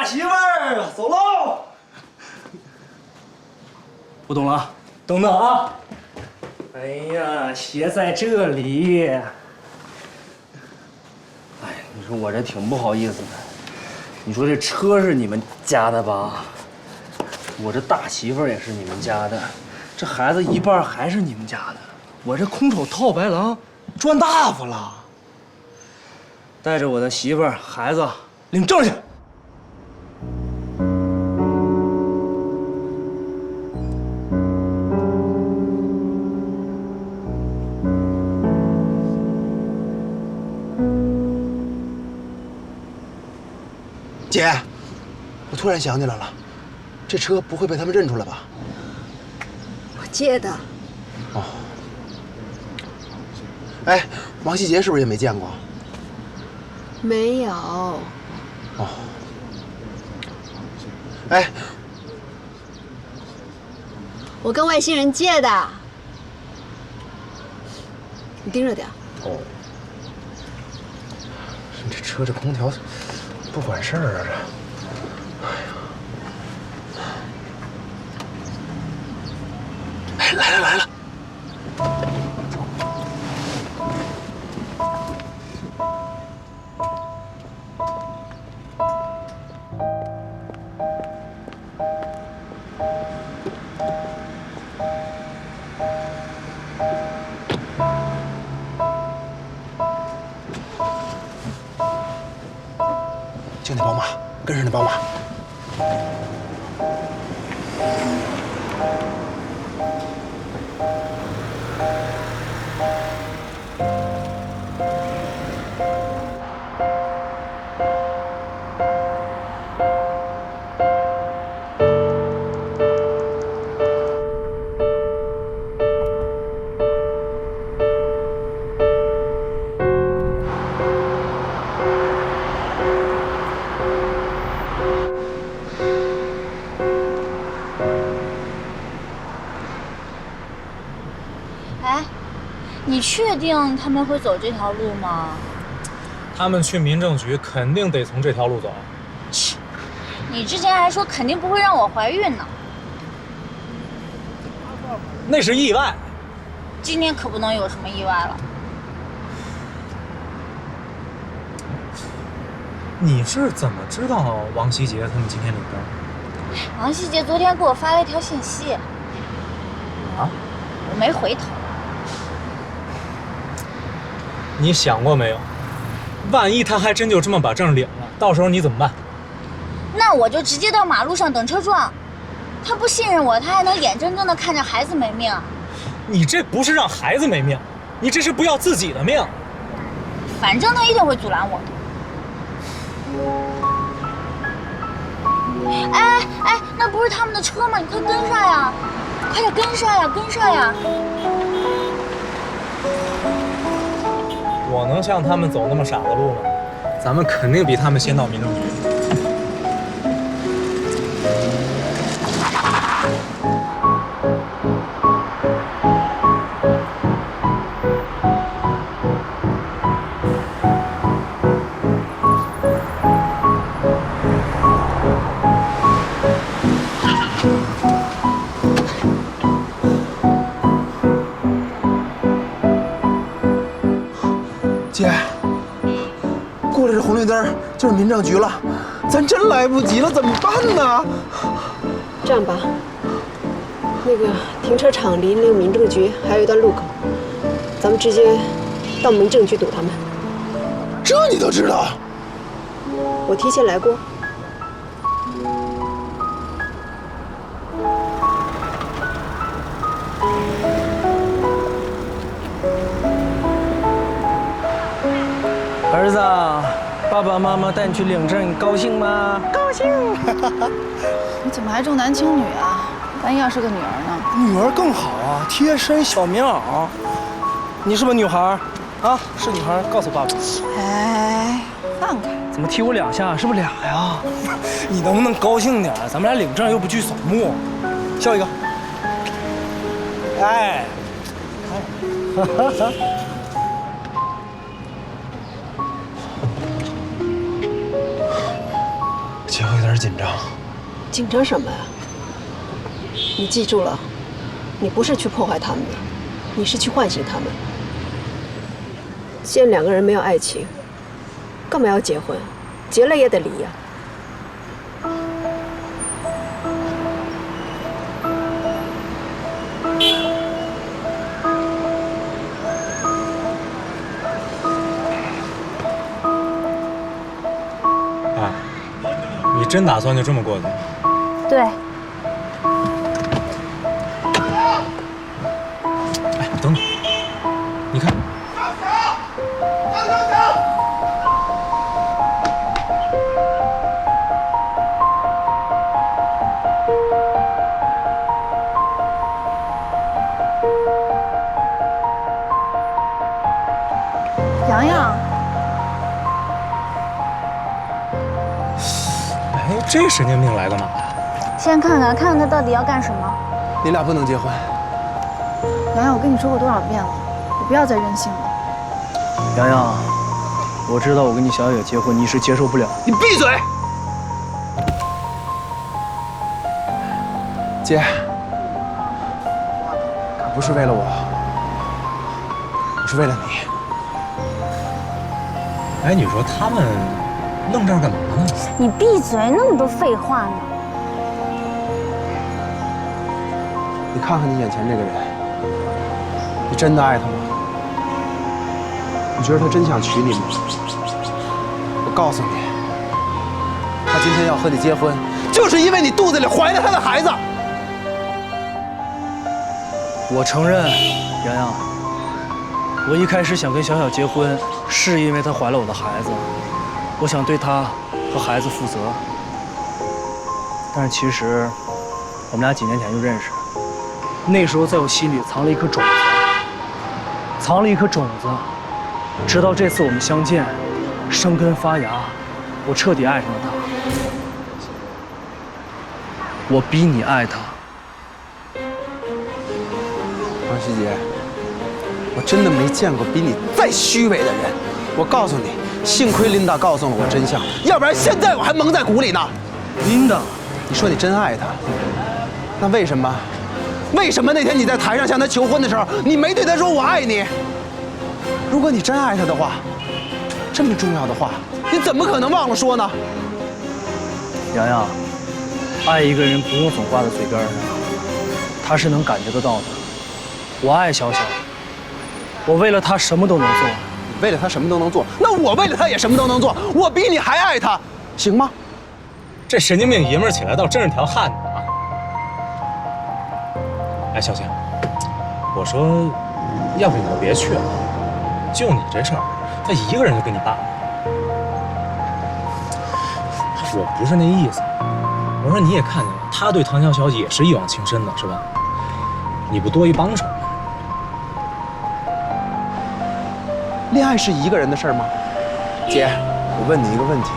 媳妇儿，走喽！不懂了，等等啊！哎呀，鞋在这里。哎，你说我这挺不好意思的。你说这车是你们家的吧？我这大媳妇儿也是你们家的，这孩子一半还是你们家的。我这空手套白狼，赚大发了。带着我的媳妇儿、孩子领证去。姐，我突然想起来了，这车不会被他们认出来吧？我借的。哦。哎，王希杰是不是也没见过？没有。哦。哎，我跟外星人借的。你盯着点。哦。这车这空调不管事儿啊这。哎，来了来了。就那宝马，跟上那宝马。你确定他们会走这条路吗？他们去民政局肯定得从这条路走。切，你之前还说肯定不会让我怀孕呢。那是意外。今年可不能有什么意外了。你是怎么知道王希杰他们今天领证？王希杰昨天给我发了一条信息。啊？我没回头。你想过没有？万一他还真就这么把证领了，到时候你怎么办？那我就直接到马路上等车撞。他不信任我，他还能眼睁睁地看着孩子没命。你这不是让孩子没命，你这是不要自己的命。反正他一定会阻拦我的。哎，那不是他们的车吗？你快跟上呀！快点跟上呀，跟上呀！我能像他们走那么傻的路吗？咱们肯定比他们先到民政局。姐，过了这红绿灯就是民政局了，咱真来不及了，怎么办呢？这样吧，那个停车场离那个民政局还有一段路口，咱们直接到民政局堵他们。这你都知道？我提前来过。儿子，爸爸妈妈带你去领证，你高兴吗？高兴。你怎么还重男轻女啊？万一要是个女儿呢？女儿更好啊，贴身小棉袄。你是不是女孩？啊，是女孩，告诉爸爸。哎，放开！怎么踢我2下？是不是俩呀？你能不能高兴点？咱们俩领证又不去扫墓，笑一个。哎，哈哈哈。姐，我有点紧张。紧张什么呀？你记住了，你不是去破坏他们的，你是去唤醒他们。既然两个人没有爱情，干嘛要结婚？结了也得离呀。啊，你真打算就这么过去？对，哎，等等，你看，洋洋，哎，这神经病来干嘛呀？先看看他到底要干什么。你俩不能结婚。洋洋，我跟你说过多少遍了，你不要再任性了。洋洋，我知道我跟你小雪结婚你是接受不了。你闭嘴！姐，不是为了我，我是为了你。哎，你说他们愣这儿干嘛呢？你闭嘴，那么多废话呢。你看看你眼前这个人，你真的爱他吗？你觉得他真想娶你吗？我告诉你，他今天要和你结婚，就是因为你肚子里怀着他的孩子。我承认，洋洋，我一开始想跟小小结婚，是因为她怀了我的孩子，我想对她和孩子负责。但是其实，我们俩几年前就认识，那时候在我心里藏了一颗种子，直到这次我们相见，生根发芽，我彻底爱上了她。我比你爱她。王希杰，我真的没见过比你再虚伪的人。我告诉你，幸亏琳达告诉了我真相，要不然现在我还蒙在鼓里呢。琳达，你说你真爱他，那为什么那天你在台上向他求婚的时候，你没对他说我爱你？如果你真爱他的话，这么重要的话，你怎么可能忘了说呢？洋洋，爱一个人不用总挂在嘴边上，他是能感觉得到的。我爱小小，我为了他什么都能做。你为了他什么都能做，那我为了他也什么都能做，我比你还爱他，行吗？这神经病爷们儿起来倒真是条汉子啊！哎，小倩，我说，要不你就别去了，就你这事儿，他一个人就跟你爸。我不是那意思，我说你也看见了，他对唐小小也是一往情深的，是吧？你不多一帮手吗？恋爱是一个人的事儿吗？姐，我问你一个问题，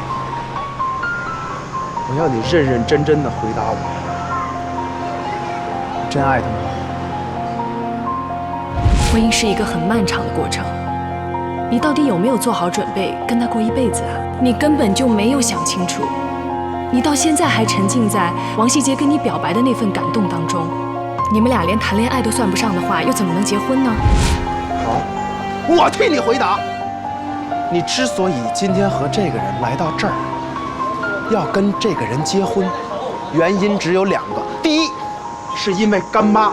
我要你认认真真的回答我，你真爱他吗？婚姻是一个很漫长的过程，你到底有没有做好准备跟他过一辈子啊？你根本就没有想清楚，你到现在还沉浸在王希杰跟你表白的那份感动当中。你们俩连谈恋爱都算不上的话，又怎么能结婚呢？好，我替你回答。你之所以今天和这个人来到这儿，要跟这个人结婚，原因只有两个。第一，是因为干妈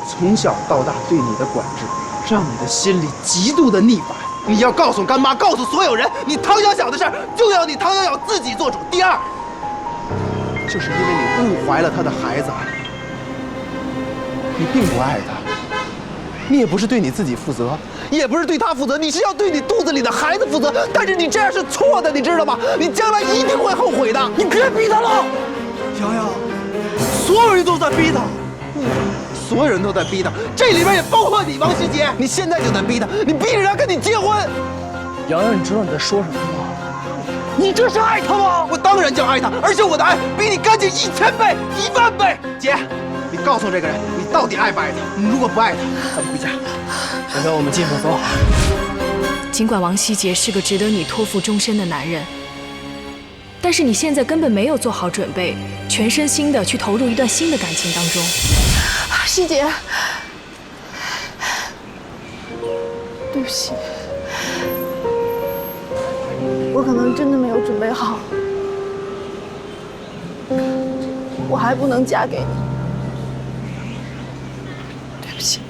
从小到大对你的管制，让你的心里极度的逆反。你要告诉干妈，告诉所有人，你唐小小的事儿就要你唐小小自己做主。第二，就是因为你误怀了他的孩子，你并不爱他。你也不是对你自己负责，也不是对他负责，你是要对你肚子里的孩子负责。但是你这样是错的，你知道吗？你将来一定会后悔的。你别逼他了，洋洋，所有人都在逼他，所有人都在逼他，这里边也包括你，王希杰。你现在就在逼他，你逼着他跟你结婚。洋洋，你知道你在说什么吗？你这是爱他吗？我当然叫爱他，而且我的爱比你干净1000倍、10000倍。姐，你告诉这个人，你到底爱不爱他？你如果不爱他，咱们回家。小小，我们进去走。尽管王希杰是个值得你托付终身的男人，但是你现在根本没有做好准备，全身心的去投入一段新的感情当中。希姐，对不起，我可能真的没有准备好，我还不能嫁给你，对不起。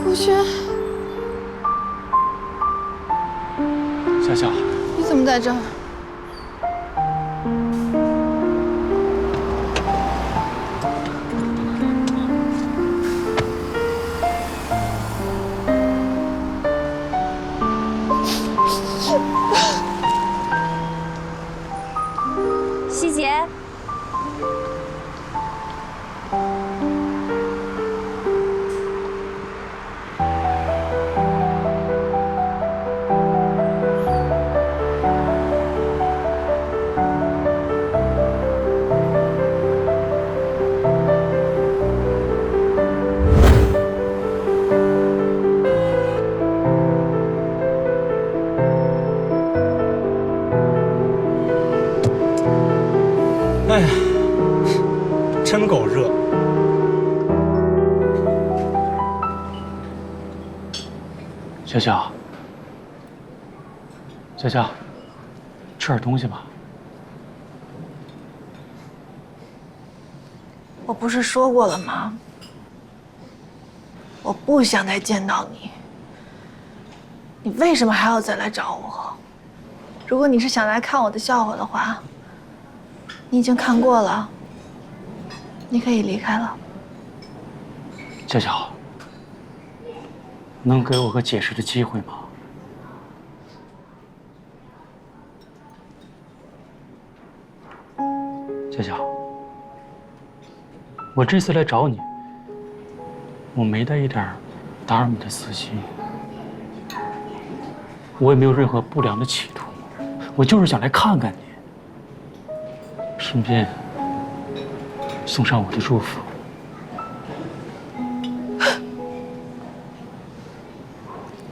顾轩，笑笑，你怎么在这儿？希姐，哎呀，真够热。笑笑，笑笑，吃点东西吧。我不是说过了吗？我不想再见到你。你为什么还要再来找我？如果你是想来看我的笑话的话，你已经看过了，你可以离开了。笑笑，能给我个解释的机会吗？笑笑，我这次来找你，我没带一点打扰你的私心，我也没有任何不良的企图，我就是想来看看你，顺便送上我的祝福。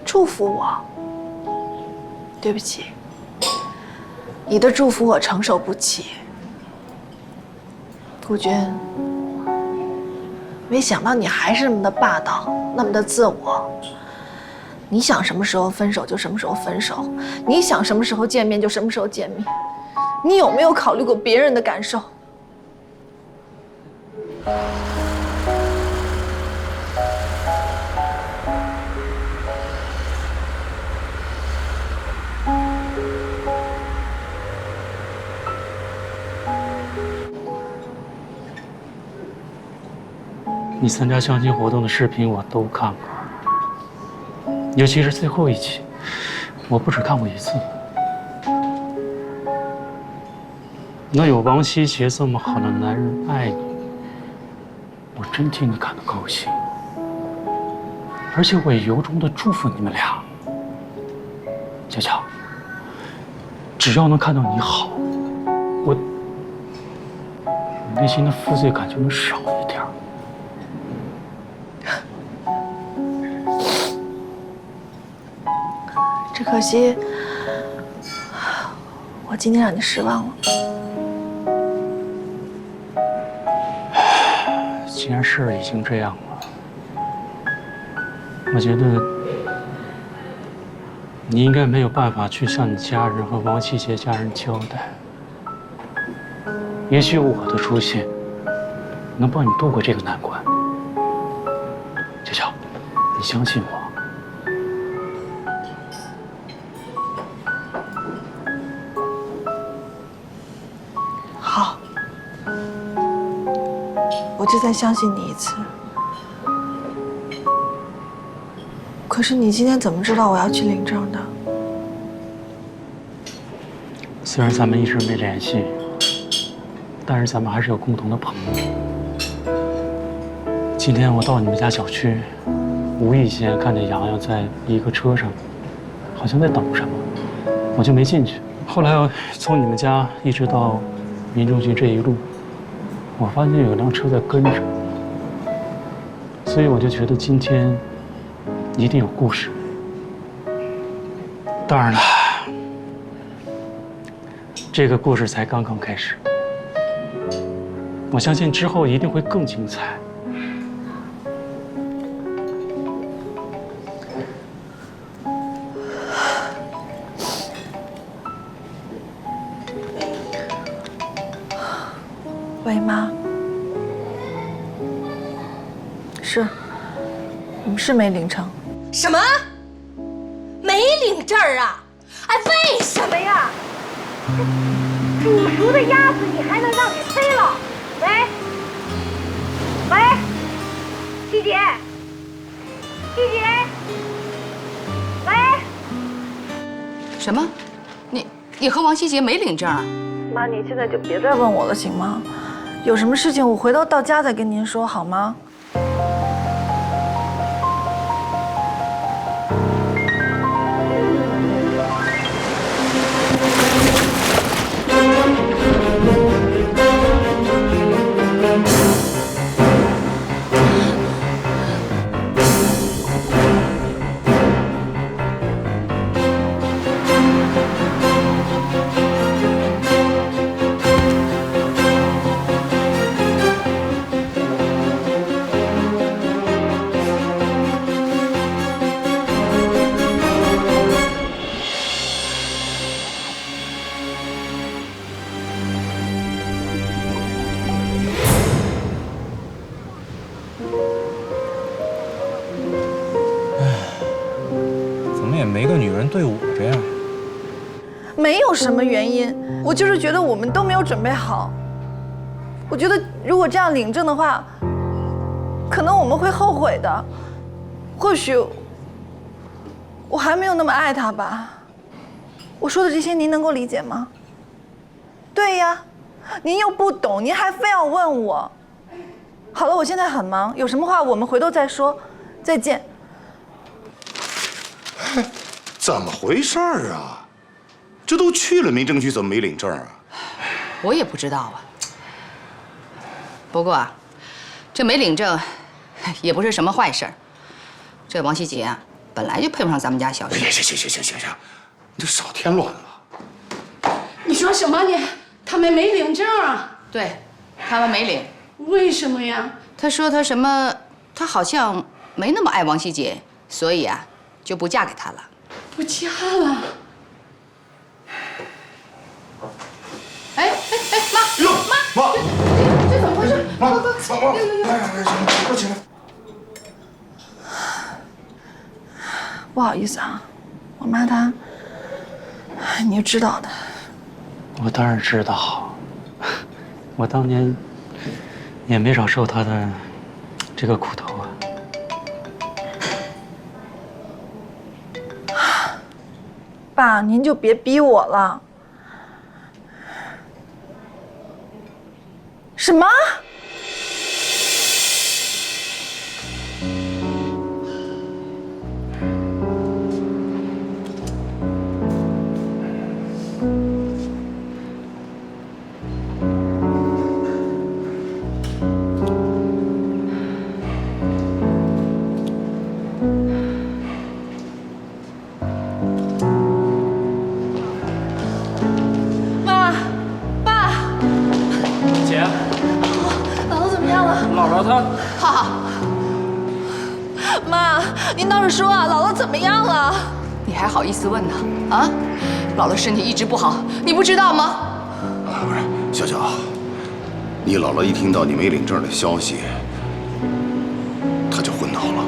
祝福我？对不起，你的祝福我承受不起。顾军，没想到你还是那么的霸道，那么的自我。你想什么时候分手就什么时候分手，你想什么时候见面就什么时候见面。你有没有考虑过别人的感受？你参加相亲活动的视频我都看过，尤其是最后一期，我不止看过一次。能有王希杰这么好的男人爱你，我真替你感到高兴，而且我也由衷的祝福你们俩。巧巧，只要能看到你好，我内心的负罪感就能少一点。只可惜，我今天让你失望了。既然事儿已经这样了，我觉得你应该没有办法去向你家人和王希杰家人交代。也许我的出现能帮你度过这个难关。小乔，你相信我。好，我就再相信你一次。可是你今天怎么知道我要去领证的？虽然咱们一直没联系，但是咱们还是有共同的朋友。今天我到你们家小区，无意间看见洋洋在一个车上，好像在等什么，我就没进去。后来我从你们家一直到民政局这一路，我发现有辆车在跟着，所以我就觉得今天一定有故事。当然了，这个故事才刚刚开始，我相信之后一定会更精彩。喂，妈。是，我们是没领成。什么？没领证啊？哎，为什么呀？煮熟的鸭子你还能让给飞了？喂，喂，七姐，七姐，喂。什么？你和王希杰没领证啊？妈，你现在就别再问我了，行吗？有什么事情我回头到家再跟您说，好吗？没个女人对我这样。没有什么原因，我就是觉得我们都没有准备好。我觉得如果这样领证的话，可能我们会后悔的。或许我还没有那么爱他吧。我说的这些您能够理解吗？对呀，您又不懂，您还非要问我。好了，我现在很忙，有什么话我们回头再说。再见。怎么回事儿啊？这都去了民政局，怎么没领证啊？我也不知道啊。不过啊，这没领证也不是什么坏事儿。这王希杰啊，本来就配不上咱们家小旭。行，你就少添乱了。你说什么你？他们没领证啊？对，他们没领。为什么呀？他说他什么？他好像没那么爱王希杰，所以啊，就不嫁给他了。不嫁了？哎，妈！哟，妈，这怎么回事？妈，快起来！不好意思啊，我妈她，你就知道的。我当然知道，我当年也没少受她的这个苦头啊。爸，您就别逼我了。什么？妈，您倒是说啊，姥姥怎么样了？你还好意思问呢？啊，姥姥身体一直不好，你不知道吗？不是，小小，你姥姥一听到你没领证的消息，她就昏倒了。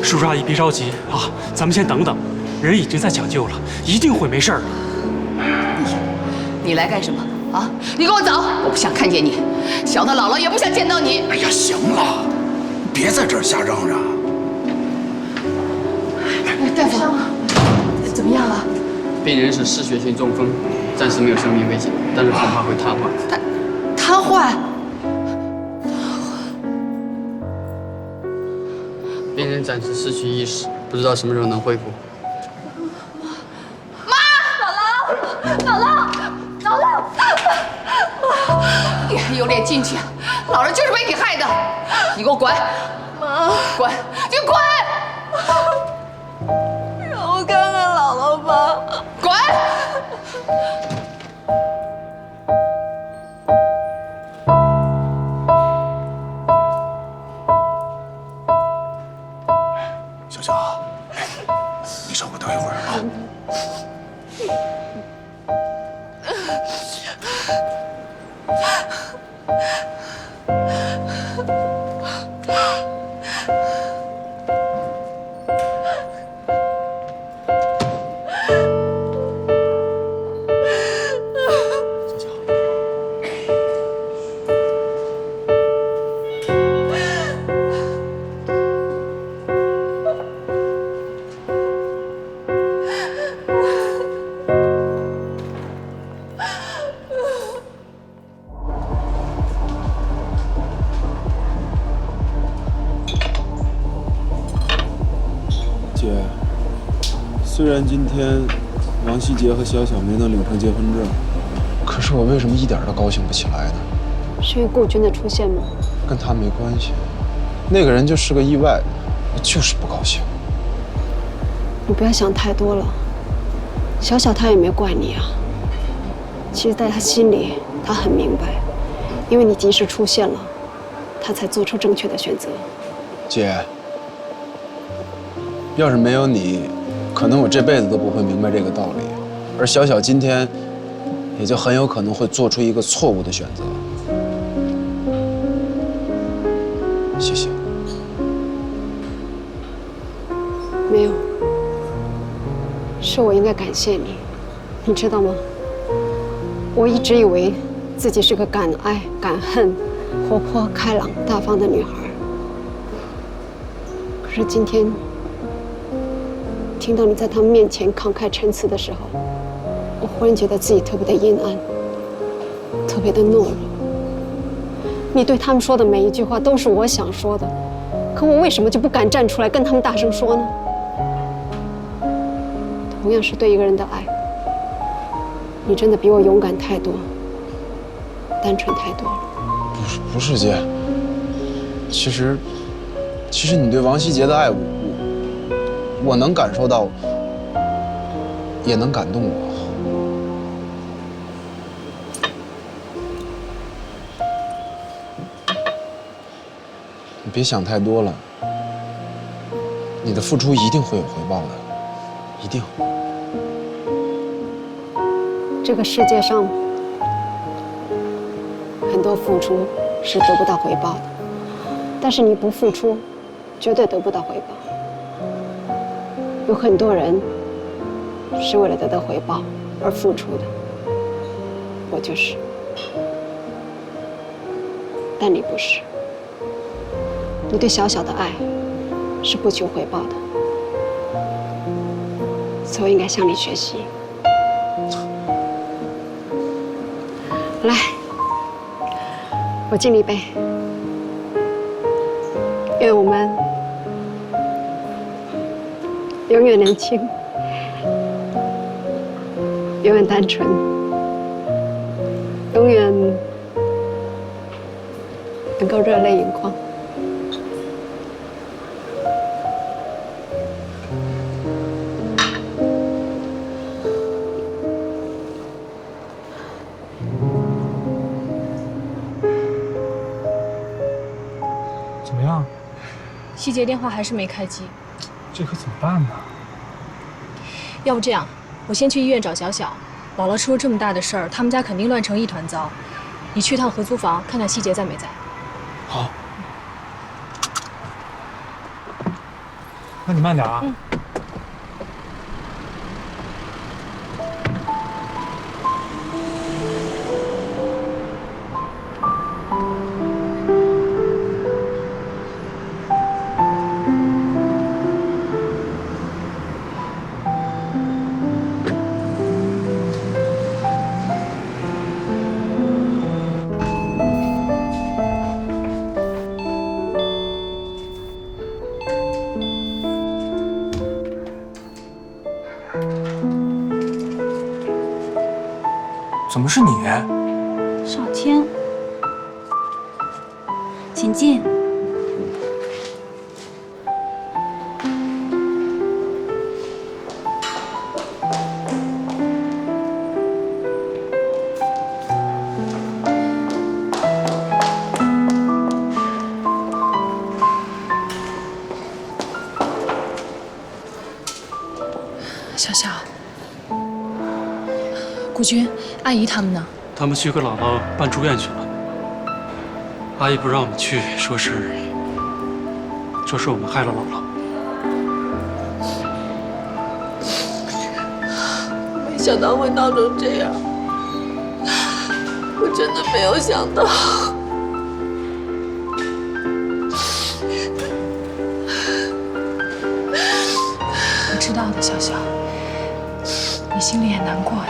叔叔阿姨别着急啊，咱们先等等，人已经在抢救了，一定会没事儿的。你来干什么啊？你给我走！我不想看见你，小的姥姥也不想见到你。哎呀，行了，别在这儿瞎嚷嚷。大夫，怎么样了？病人是失血性中风，暂时没有生命危险，但是恐怕会瘫痪。瘫痪？病人暂时失去意识，不知道什么时候能恢复。姥姥，你还有脸进去？姥姥就是被你害的！你给我滚！妈，滚！你滚！让我看看姥姥吧。滚！小小，你稍微等一会儿啊。姐，虽然今天王希杰和小小没能领成结婚证，可是我为什么一点都高兴不起来呢？是因为顾军的出现吗？跟他没关系，那个人就是个意外，我就是不高兴。你不要想太多了，小小他也没怪你啊。其实，在他心里，他很明白，因为你及时出现了，他才做出正确的选择。姐，要是没有你，可能我这辈子都不会明白这个道理，而小小今天，也就很有可能会做出一个错误的选择。谢谢。没有，是我应该感谢你，你知道吗？我一直以为自己是个敢爱敢恨、活泼开朗大方的女孩，可是今天听到你在他们面前慷慨陈词的时候，我忽然觉得自己特别的阴暗，特别的懦弱。你对他们说的每一句话都是我想说的，可我为什么就不敢站出来跟他们大声说呢？同样是对一个人的爱，你真的比我勇敢太多，单纯太多了。不是姐，其实你对王希杰的爱，我能感受到，也能感动我。你别想太多了，你的付出一定会有回报的，一定。这个世界上很多付出是得不到回报的，但是你不付出，绝对得不到回报。有很多人是为了得到回报而付出的，我就是，但你不是。你对小小的爱是不求回报的，所以我应该向你学习。来，我敬你一杯，愿我们永远年轻，永远单纯，永远能够热泪盈眶。怎么样？希杰电话还是没开机，这可怎么办呢？要不这样，我先去医院找小小。姥姥出了这么大的事儿，他们家肯定乱成一团糟。你去趟合租房，看看希杰在没在。好。那你慢点啊。怎么是你？少天，请进。小小，顾军，阿姨他们呢？他们去给姥姥办住院去了。阿姨不让我们去，说是我们害了姥姥。没想到会闹成这样，我真的没有想到。我知道的，小小，你心里也难过呀。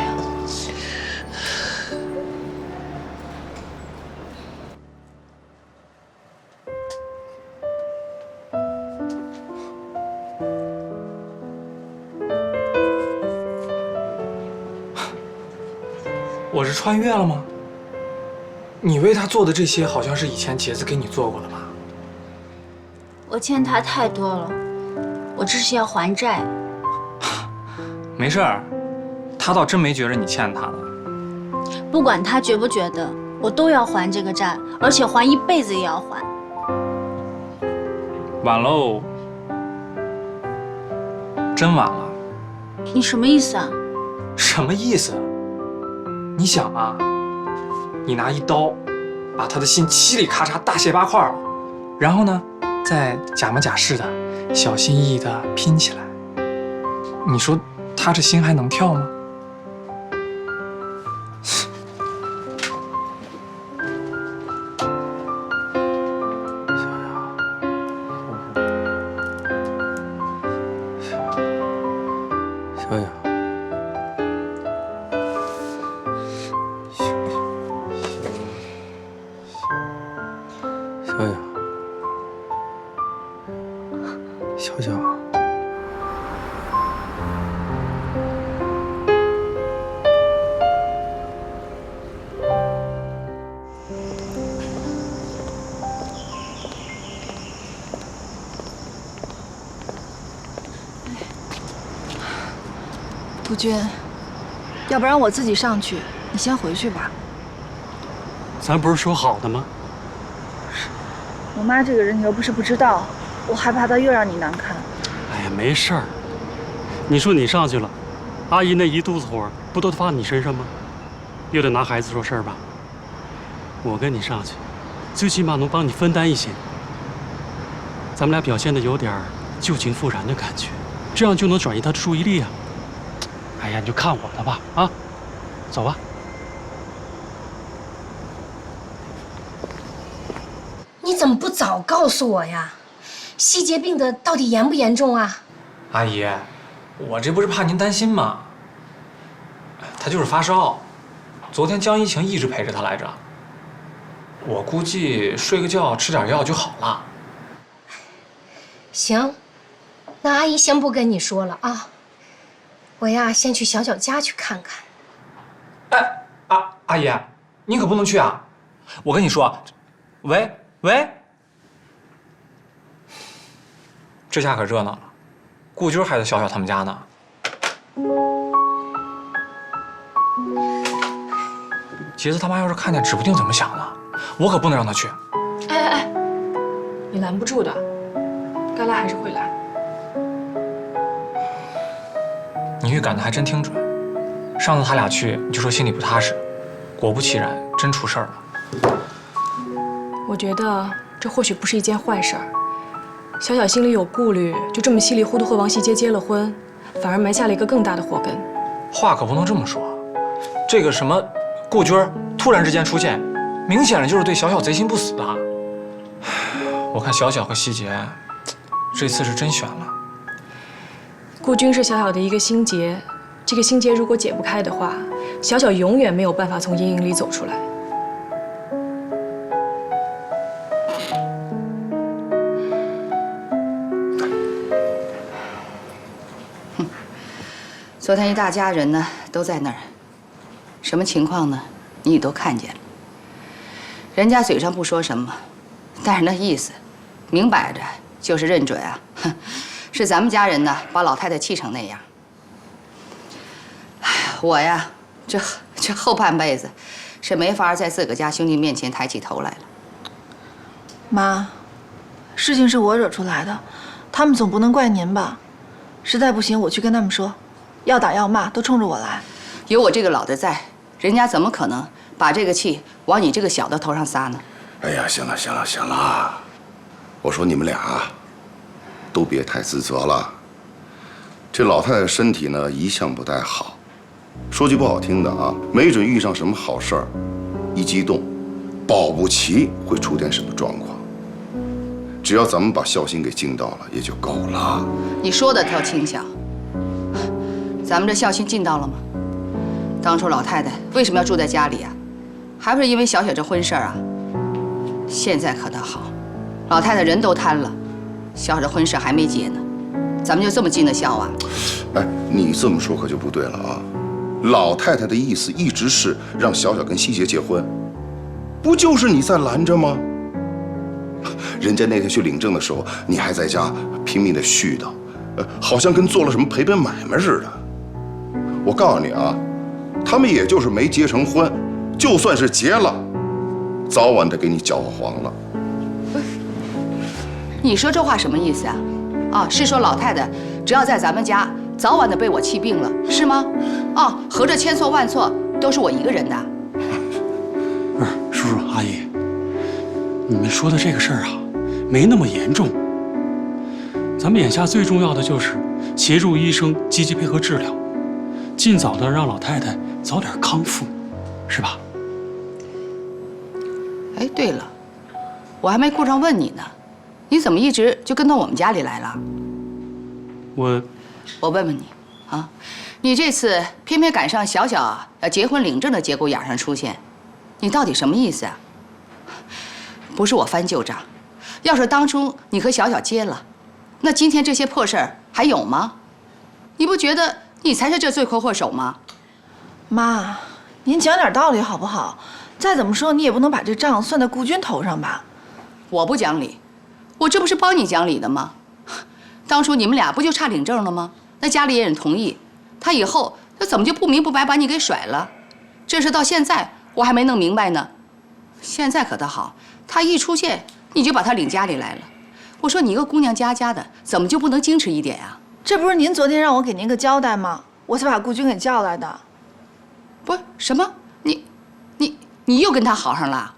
我是穿越了吗？你为他做的这些，好像是以前杰子给你做过的吧？我欠他太多了，我这是要还债。没事儿，他倒真没觉着你欠他的。不管他觉不觉得，我都要还这个债，而且还一辈子也要还。晚喽，真晚了。你什么意思啊？什么意思？你想啊，你拿一刀把他的心嘁里咔嚓大卸8块了，然后呢，再假模假式的、小心翼翼的拼起来。你说他这心还能跳吗？小雅。小雅，小小，顾军，要不然我自己上去，你先回去吧。咱不是说好的吗？我妈这个人你又不是不知道，我害怕她又让你难堪。哎呀，没事儿。你说你上去了，阿姨那一肚子火不都发你身上吗？又得拿孩子说事儿吧？我跟你上去，最起码能帮你分担一些。咱们俩表现的有点旧情复燃的感觉，这样就能转移她的注意力啊。哎呀，你就看我的吧，啊，走吧。你怎么不早告诉我呀？希杰病得到底严不严重啊？阿姨，我这不是怕您担心吗？他就是发烧，昨天江一晴一直陪着他来着。我估计睡个觉，吃点药就好了。行，那阿姨先不跟你说了啊。我呀，先去小小家去看看。哎，阿姨，你可不能去啊！我跟你说，喂，这下可热闹了，顾军还在小小他们家呢。杰子他妈要是看见，指不定怎么想呢。我可不能让他去。哎，你拦不住的，该来还是会来。你预感的还真挺准。上次他俩去，你就说心里不踏实，果不其然，真出事儿了。我觉得这或许不是一件坏事儿。小小心里有顾虑，就这么稀里糊涂和王希杰结了婚，反而埋下了一个更大的祸根。话可不能这么说，这个什么顾军突然之间出现，明显的就是对小小贼心不死的。我看小小和希杰这次是真悬了。顾军是小小的一个心结，这个心结如果解不开的话，小小永远没有办法从阴影里走出来。昨天一大家人呢都在那儿，什么情况呢？你也都看见了。人家嘴上不说什么，但是那意思，明摆着就是认准啊，哼，是咱们家人呢把老太太气成那样。哎呀，我呀，这后半辈子是没法在自个家兄弟面前抬起头来了。妈，事情是我惹出来的，他们总不能怪您吧？实在不行，我去跟他们说。要打要骂都冲着我来，有我这个老的在，人家怎么可能把这个气往你这个小的头上撒呢？哎呀，行了行了行了，我说你们俩都别太自责了。这老太太身体呢一向不太好，说句不好听的啊，没准遇上什么好事儿，一激动，保不齐会出点什么状况。只要咱们把孝心给尽到了，也就够了。你说的倒轻巧。咱们这孝心尽到了吗？当初老太太为什么要住在家里啊？还不是因为小小这婚事儿啊？现在可倒好，老太太人都瘫了，小小这婚事还没结呢，咱们就这么尽的孝啊？哎，你这么说可就不对了啊！老太太的意思一直是让小小跟希杰结婚，不就是你在拦着吗？人家那天去领证的时候，你还在家拼命的絮叨，好像跟做了什么赔本买卖似的。我告诉你啊，他们也就是没结成婚，就算是结了，早晚得给你搅和黄了。不是，你说这话什么意思啊？啊，是说老太太只要在咱们家，早晚得被我气病了，是吗？啊，合着千错万错都是我一个人的。不是，叔叔阿姨，你们说的这个事儿啊，没那么严重。咱们眼下最重要的就是协助医生积极配合治疗，尽早的让老太太早点康复，是吧？哎，对了，我还没顾上问你呢，你怎么一直就跟到我们家里来了？我问问你啊，你这次偏偏赶上小小结婚领证的节骨眼上出现，你到底什么意思啊？不是我翻旧账，要是当初你和小小结了，那今天这些破事儿还有吗？你不觉得你才是这罪魁祸首吗？妈，您讲点道理好不好？再怎么说你也不能把这账算在顾军头上吧？我不讲理，我这不是帮你讲理的吗？当初你们俩不就差领证了吗？那家里也同意，他以后他怎么就不明不白把你给甩了？这事到现在我还没弄明白呢。现在可倒好，他一出现你就把他领家里来了。我说你一个姑娘家家的，怎么就不能矜持一点啊？这不是您昨天让我给您个交代吗？我才把顾军给叫来的。不是什么？你又跟他好上了？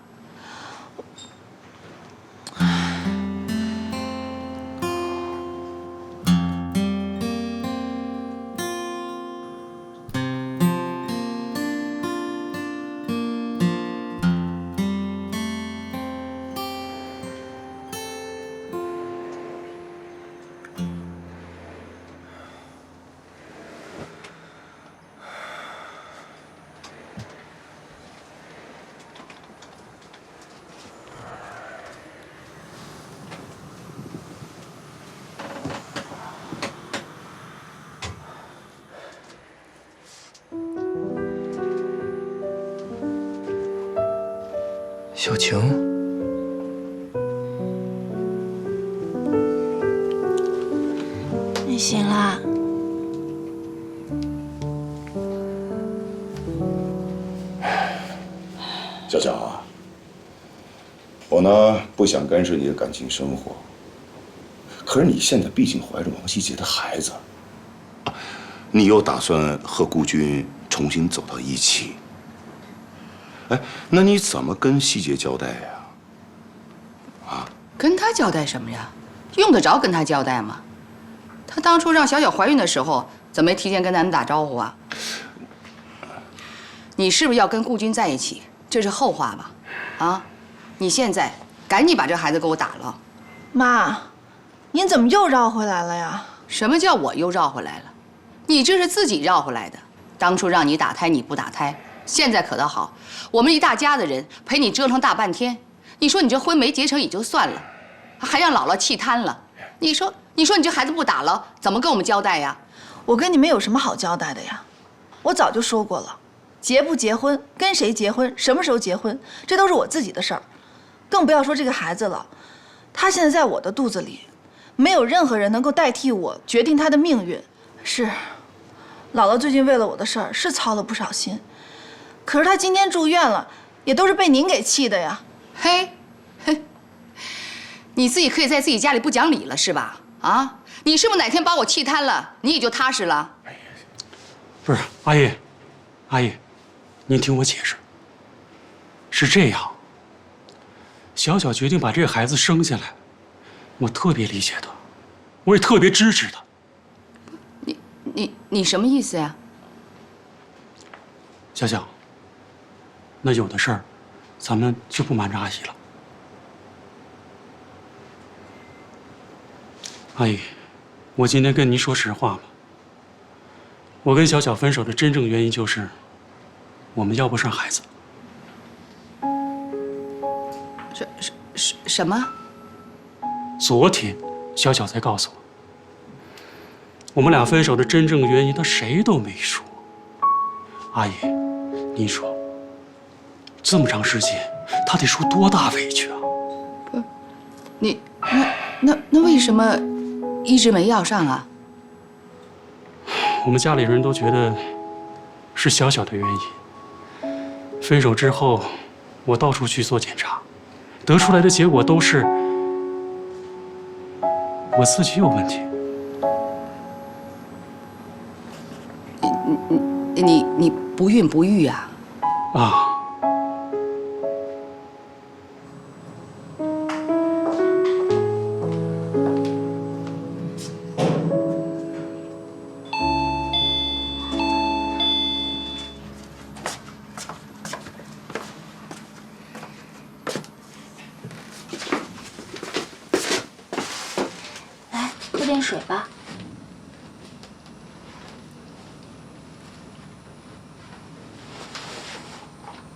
小晴，你醒啦？小小啊，我呢不想干涉你的感情生活，可是你现在毕竟怀着王希杰的孩子，你又打算和顾军重新走到一起，哎，那你怎么跟希杰交代呀？啊？跟他交代什么呀？用得着跟他交代吗？他当初让小小怀孕的时候，怎么没提前跟咱们打招呼啊？你是不是要跟顾军在一起？这是后话吧？啊，你现在赶紧把这孩子给我打了。妈，您怎么又绕回来了呀？什么叫我又绕回来了？你这是自己绕回来的。当初让你打胎你不打胎，现在可倒好，我们一大家子人陪你折腾大半天。你说你这婚没结成也就算了，还让姥姥气瘫了。你说你这孩子不打了，怎么跟我们交代呀？我跟你们有什么好交代的呀？我早就说过了，结不结婚，跟谁结婚，什么时候结婚，这都是我自己的事儿。更不要说这个孩子了，他现在在我的肚子里，没有任何人能够代替我决定他的命运。是，姥姥最近为了我的事儿是操了不少心，可是她今天住院了，也都是被您给气的呀。嘿，你自己可以在自己家里不讲理了是吧？啊，你是不是哪天把我气瘫了，你也就踏实了？不是，阿姨，阿姨，您听我解释。是这样，小小决定把这个孩子生下来，我特别理解她，我也特别支持她。你什么意思呀？小小，那有的事儿，咱们就不瞒着阿姨了。阿姨，我今天跟您说实话吧。我跟小小分手的真正原因就是，我们要不上孩子。什么？昨天，小小才告诉我，我们俩分手的真正原因，他谁都没说。阿姨，您说，这么长时间，他得受多大委屈啊？不是，你那为什么一直没要上啊？我们家里人都觉得是小小的原因。分手之后，我到处去做检查，得出来的结果都是我自己有问题。你不孕不育啊？啊。来，喝点水吧。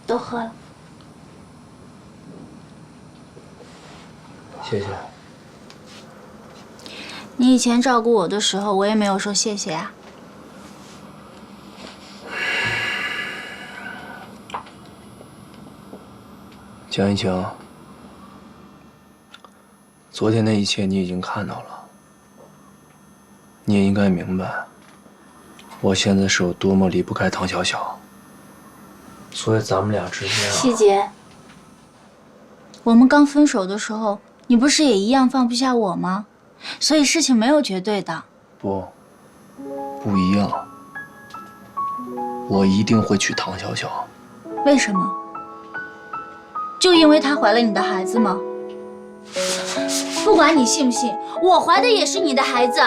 都喝了，谢谢。你以前照顾我的时候，我也没有说谢谢啊。江一晴，昨天那一切你已经看到了，你也应该明白，我现在是有多么离不开唐小小。所以咱们俩之间啊，希杰，我们刚分手的时候，你不是也一样放不下我吗？所以事情没有绝对的。不一样。我一定会娶唐小小。为什么？就因为她怀了你的孩子吗？不管你信不信，我怀的也是你的孩子。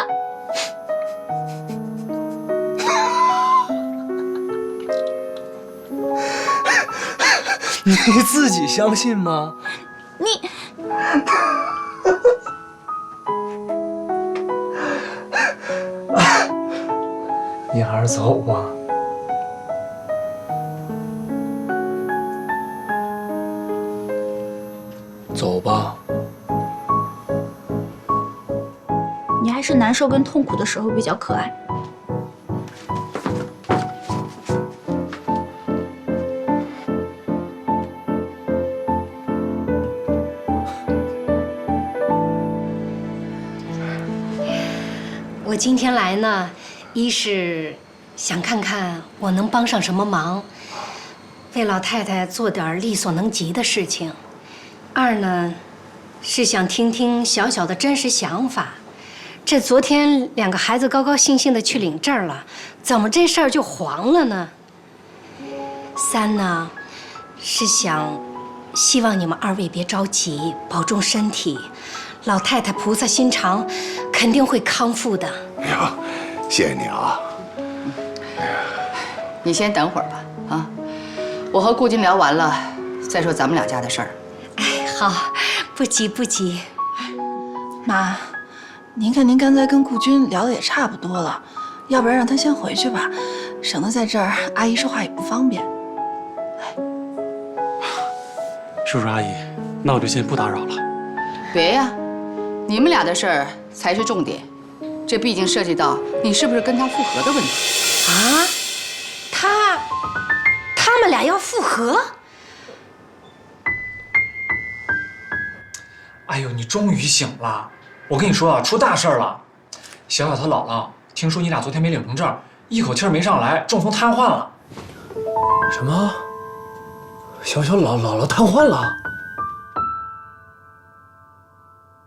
你自己相信吗？你还是走吧。走吧。你还是难受跟痛苦的时候比较可爱。我今天来呢，一是想看看我能帮上什么忙，为老太太做点力所能及的事情；二呢，是想听听小小的真实想法。这昨天2个孩子高高兴兴的去领证了，怎么这事儿就黄了呢？三呢，是希望你们2位别着急，保重身体。老太太菩萨心肠，肯定会康复的。哎呀，谢谢你啊！你先等会儿吧，啊，我和顾军聊完了，再说咱们2家的事儿。哎，好，不急不急。妈，您看您刚才跟顾军聊的也差不多了，要不然让他先回去吧，省得在这儿阿姨说话也不方便。叔叔阿姨，那我就先不打扰了。别呀，你们俩的事儿才是重点，这毕竟涉及到你是不是跟他复合的问题。啊？他们俩要复合？哎呦，你终于醒了！我跟你说啊，出大事了！小小他姥姥听说你俩昨天没领成证，一口气儿没上来，中风瘫痪了。什么？小小姥姥瘫痪了？